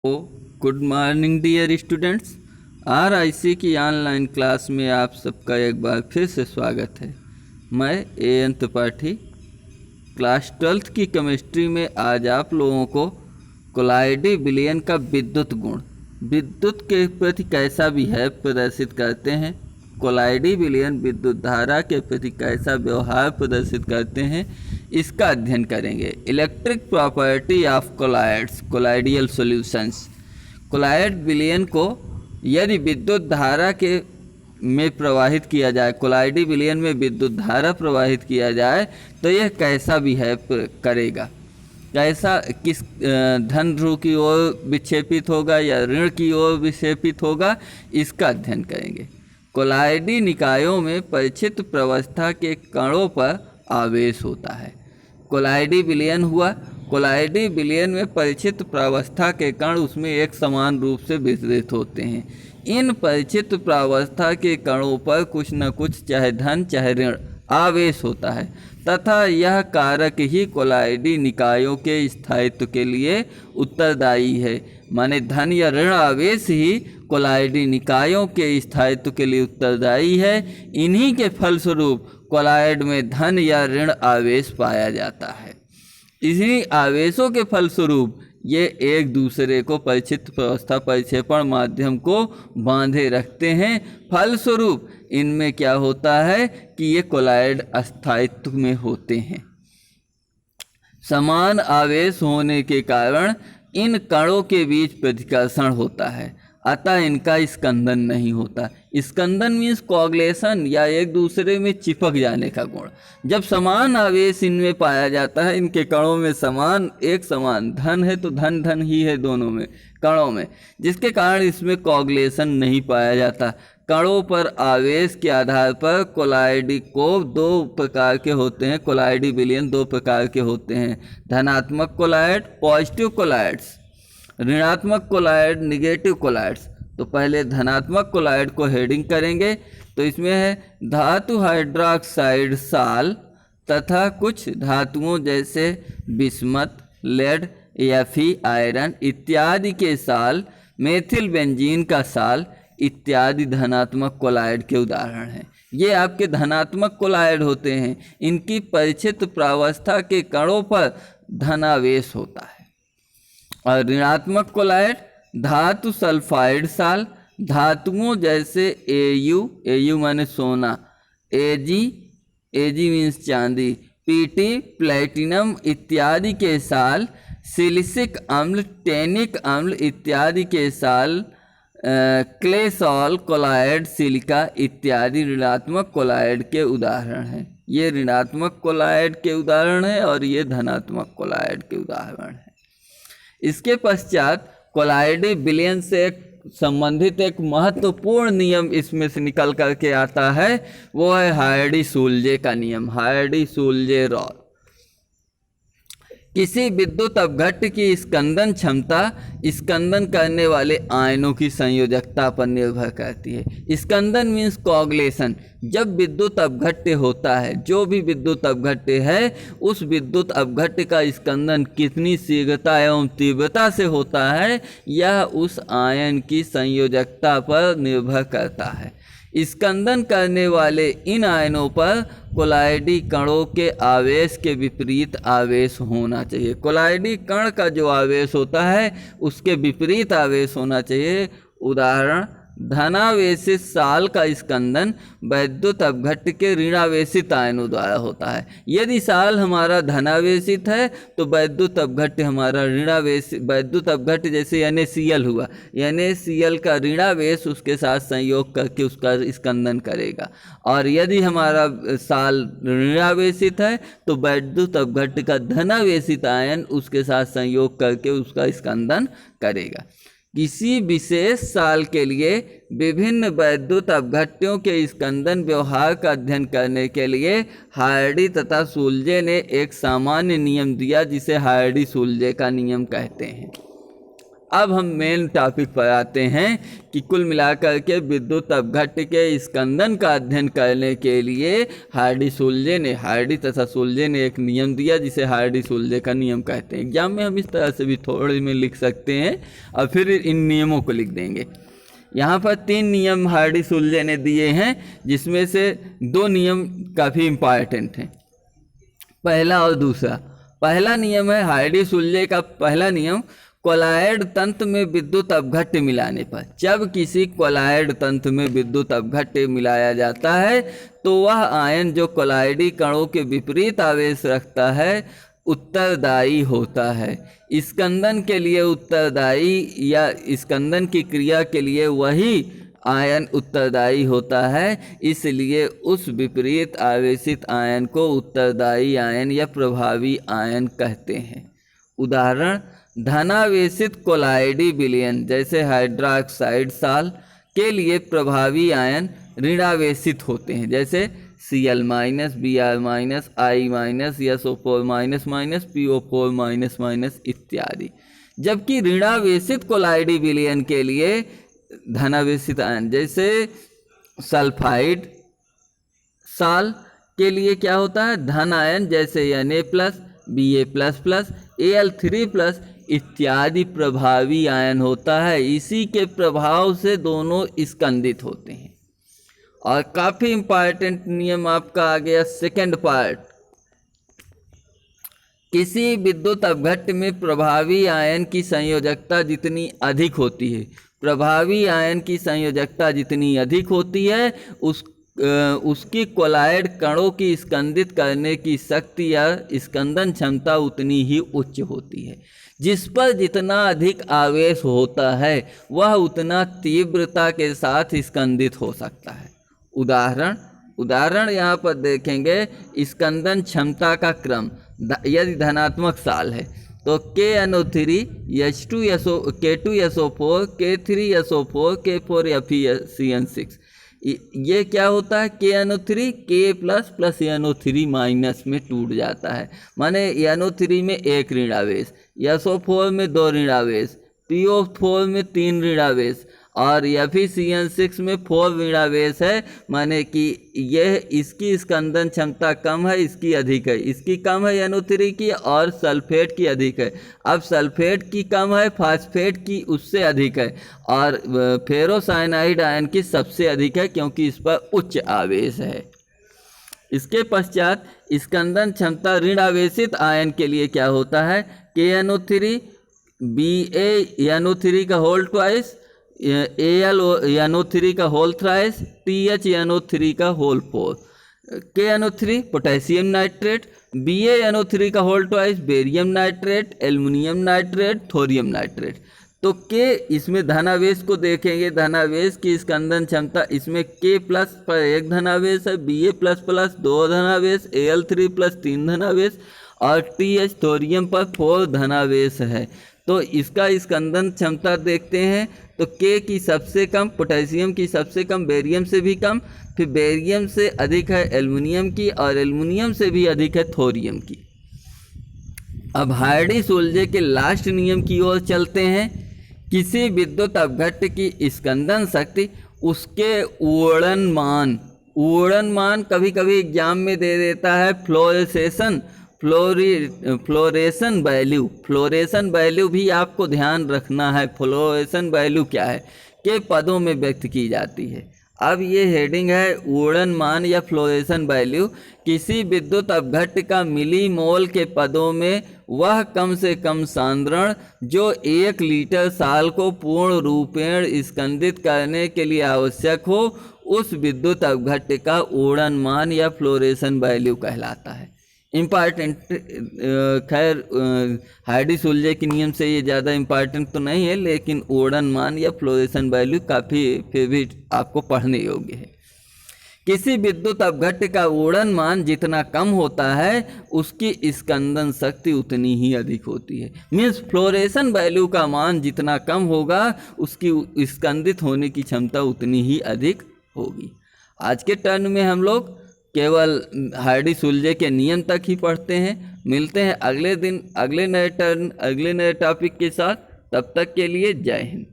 ओ good morning dear students. RIC की online class में आप सबका एक बार फिर से स्वागत है। मैं AN त्रिपाठी। क्लास 12th की केमिस्ट्री में आज आप लोगों को कोलाइडी विलयन का विद्युत गुण, विद्युत के प्रति कैसा विहेव प्रदर्शित करते हैं, कोलाइडी विलयन विद्युत धारा के प्रति कैसा व्यवहार प्रदर्शित करते हैं, इसका अध्ययन करेंगे। Electric property of colloids, colloidal solutions. Colloid विलयन को यदि विद्युत धारा के में प्रवाहित किया जाए, कोलाइडी विलयन में विद्युत धारा प्रवाहित किया जाए तो यह कैसा बिहेव करेगा, कैसा किस धन ध्रुव की ओर विक्षेपित होगा या ऋण की ओर विक्षेपित होगा, इसका अध्ययन करेंगे। कोलाइडी निकायों में परिचित प्रावस्था के कणों पर आवेश होता है। कोलाइडी विलयन हुआ, कोलाइडी विलयन में परिचित प्रावस्था के कण उसमें एक समान रूप से वितरित होते हैं। इन परिचित प्रावस्था के कणों पर कुछ न कुछ चाहे धन चाहे ऋण आवेश होता है तथा यह कारक ही कोलाइडी निकायों के स्थायित्व के लिए उत्तरदायी है। माने धन या ऋण आवेश ही कोलाइडी निकायों के स्थायित्व के लिए उत्तरदायी है। इन्हीं के फलस्वरूप कोलाइड में धन या ऋण आवेश पाया जाता है। इन्हीं आवेशों के फलस्वरूप ये एक दूसरे को परिचित प्रावस्था परिक्षेपण माध्यम को बांधे रखते हैं। फलस्वरूप इनमें क्या होता है कि ये कोलाइड अस्थायित्व में होते हैं। समान आवेश होने के कारण इन कणों के बीच प्रतिकर्षण होता है, अतः इनका स्कंदन नहीं होता। स्कंदन मीन्स कोagulation या एक दूसरे में चिपक जाने का गुण। जब समान आवेश इनमें पाया जाता है, इनके कणों में एक समान धन है तो धन धन ही है दोनों में कणों में, जिसके कारण इसमें कोagulation नहीं पाया जाता। कणों पर आवेश के आधार पर कोलाइडी को दो प्रकार के होते हैं, कोलाइडी विलयन दो प्रकार के होते हैं, धनात्मक कोलाइड, पॉजिटिव कोलाइड्स, ऋणात्मक कोलाइड, निगेटिव कोलाइड्स। तो पहले धनात्मक कोलाइड को हेडिंग करेंगे। तो इसमें है धातु हाइड्रोक्साइड साल तथा कुछ धातुओं जैसे बिस्मथ, लेड, Fe, आयरन इत्यादि के साल, मेथिल बेंजीन का साल इत्यादि धनात्मक कोलाइड के उदाहरण हैं। ये आपके धनात्मक कोलाइड होते हैं। इनकी परिचित प्रावस्था के कणों पर धनावेश होता है। और ऋणात्मक कोलाइड धातु सल्फाइड साल, धातुओं जैसे Au माने सोना, Ag मीन्स चांदी, Pt प्लेटिनम इत्यादि के साल, सिलिसिक अम्ल, टेनिक अम्ल इत्यादि के साल, क्लेसॉल कोलाइड, सिलिका इत्यादि ऋणात्मक कोलाइड के उदाहरण हैं। ये ऋणात्मक कोलाइड के उदाहरण हैं और ये धनात्मक कोलाइड के उदाहरण हैं। इसके पश्चात कोलाइडी विलयन से संबंधित एक महत्वपूर्ण नियम इसमें से निकल करके आता है, वो है हार्डी-सूल्जे का नियम, हार्डी-सूल्जे लॉ। किसी विद्युत अपघट्य की स्कंदन क्षमता स्कंदन करने वाले आयनों की संयोजकता पर निर्भर करती है। स्कंदन मीन्स कोagulation। जब विद्युत अपघट्य होता है, जो भी विद्युत अपघट्य है, उस विद्युत अपघट्य का स्कंदन कितनी शीघ्रता एवं तीव्रता से होता है, यह उस आयन की संयोजकता पर निर्भर करता है। स्कंदन करने वाले इन आयनों पर कोलाइडी कणों के आवेश के विपरीत आवेश होना चाहिए। कोलाइडी कण का जो आवेश होता है उसके विपरीत आवेश होना चाहिए। उदाहरण, धनावेशित साल का स्कंदन वैद्युत अपघट्य के ऋणावेशित आयनों द्वारा होता है। यदि साल हमारा धनावेशित है तो वैद्युत अपघट्य हमारा ऋणावेशित, वैद्युत अपघट्य जैसे NaCl हुआ, NaCl का ऋणावेश उसके साथ संयोग करके उसका स्कंदन करेगा। और यदि हमारा साल ऋणावेशित है तो वैद्युत अपघट्य का धनावेशित आयन उसके साथ संयोग करके उसका स्कंदन करेगा। किसी विशेष साल के लिए विभिन्न वैद्युत अपघट्यों के स्कंदन व्यवहार का अध्ययन करने के लिए हार्डी तथा सूल्जे ने एक सामान्य नियम दिया, जिसे हार्डी-सूल्जे का नियम कहते हैं। अब हम मेन टॉपिक पर आते हैं कि कुल मिलाकर के विद्युत अपघट्ट के स्कंदन का अध्ययन करने के लिए हार्डी तथा सुलजे ने एक नियम दिया जिसे हार्डी सुलजे का नियम कहते हैं। एग्जाम में हम इस तरह से भी थोड़े में लिख सकते हैं और फिर इन नियमों को लिख देंगे। यहाँ पर 3 नियम हार्डी सुलजे ने दिए हैं, जिसमें से 2 नियम काफ़ी इम्पॉर्टेंट हैं, पहला और दूसरा। पहला नियम है हार्डी सुलजे का पहला नियम, कोलॉयड तंत्र में विद्युत अपघट्ट मिलाने पर। जब किसी कोलॉयड तंत्र में विद्युत अपघट्ट मिलाया जाता है तो वह आयन जो कोलॉयडी कणों के विपरीत आवेश रखता है उत्तरदायी होता है। स्कंदन के लिए उत्तरदायी या स्कंदन की क्रिया के लिए वही आयन उत्तरदायी होता है, इसलिए उस विपरीत आवेशित आयन को उत्तरदायी आयन या प्रभावी आयन कहते हैं। उदाहरण, धनावेशित कोलॉयडी विलयन जैसे हाइड्रोक्साइड साल के लिए प्रभावी आयन ऋणावेशित होते हैं, जैसे Cl-, Br-, I-, SO4-, PO4-, इत्यादि। जबकि ऋणावेशित कोलॉयडी विलयन के लिए धनावेशित आयन जैसे सल्फाइड साल के लिए क्या होता है, धन आयन जैसे Na+, Ba++, Al3+ इत्यादि प्रभावी आयन होता है। इसी के प्रभाव से दोनों स्कंदित होते हैं। और काफ़ी इम्पॉर्टेंट नियम आपका आ गया सेकंड पार्ट, किसी विद्युत अपघट्ट में प्रभावी आयन की संयोजकता जितनी अधिक होती है, प्रभावी आयन की संयोजकता जितनी अधिक होती है उसकी कोलॉयड कणों की स्कंदित करने की शक्ति या स्कंदन क्षमता उतनी ही उच्च होती है। जिस पर जितना अधिक आवेश होता है वह उतना तीव्रता के साथ स्कंदित हो सकता है। उदाहरण यहाँ पर देखेंगे, स्कंदन क्षमता का क्रम यदि धनात्मक साल है तो KNO3 H2SO4 K3SO4 K4 FeCN6। ये क्या होता है, KNO3 K+ NO3- में टूट जाता है, माने NO3 में 1 ऋण आवेश, SO4 में 2 ऋण आवेश, PO4 में 3 ऋण आवेश और FeCN6 में 4 ऋण आवेश है, माने कि यह इसकी स्कंदन क्षमता कम है, इसकी अधिक है। इसकी कम है NO3 की और सल्फेट की अधिक है। अब सल्फेट की कम है, फास्फेट की उससे अधिक है और फेरोसाइनाइड आयन की सबसे अधिक है क्योंकि इस पर उच्च आवेश है। इसके पश्चात स्कंदन क्षमता ऋण आवेशित आयन के लिए क्या होता है, KNO3 BaNO3 का होल ट्वाइस, AlNO3 का होल थ्राइस, THNO3 का whole 4, KNO3 potassium nitrate, BaNO3 का whole twice barium nitrate, aluminium nitrate, thorium nitrate. तो K इसमें धनावेश को देखेंगे, धनावेश की स्कंदन क्षमता इसमें K+ पर 1 धनावेश है, Ba++ 2 धनावेश, Al3+ 3 धनावेश और TH थोरियम पर 4 धनावेश है। तो इसका स्कंदन क्षमता देखते हैं तो K की सबसे कम, पोटेशियम की सबसे कम, बेरियम से भी कम, फिर बेरियम से अधिक है एल्युमिनियम की और एल्युमिनियम से भी अधिक है थोरियम की। अब हार्डी सुलजे के लास्ट नियम की ओर चलते हैं। किसी विद्युत अपघट्ट की स्कंदन शक्ति उसके उड़न मान कभी कभी एग्जाम में दे देता है फ्लोरेशन वैल्यू भी आपको ध्यान रखना है। फ्लोरेशन वैल्यू क्या है के पदों में व्यक्त की जाती है। अब ये हेडिंग है उड़न मान या फ्लोरेशन वैल्यू। किसी विद्युत अपघट्ट का मिलीमोल के पदों में वह कम से कम सांद्रण जो 1 लीटर साल को पूर्ण रूपेण स्कंदित करने के लिए आवश्यक हो, उस विद्युत अपघट्ट का उड़न मान या फ्लोरेशन वैल्यू कहलाता है। इम्पॉर्टेंट, खैर हार्डी सुलजे के नियम से ये ज़्यादा इम्पॉर्टेंट तो नहीं है, लेकिन उड़न मान या फ्लोरेशन वैल्यू काफ़ी फिर भी आपको पढ़ने योग्य है। किसी विद्युत अपघट्ट का उड़न मान जितना कम होता है उसकी स्कंदन शक्ति उतनी ही अधिक होती है। मीन्स फ्लोरेशन वैल्यू का मान जितना कम होगा उसकी स्कंदित होने की क्षमता उतनी ही अधिक होगी। आज के टर्न में हम लोग केवल हार्डी सुलजे के नियम तक ही पढ़ते हैं। मिलते हैं अगले दिन अगले नए टॉपिक के साथ। तब तक के लिए जय हिंद।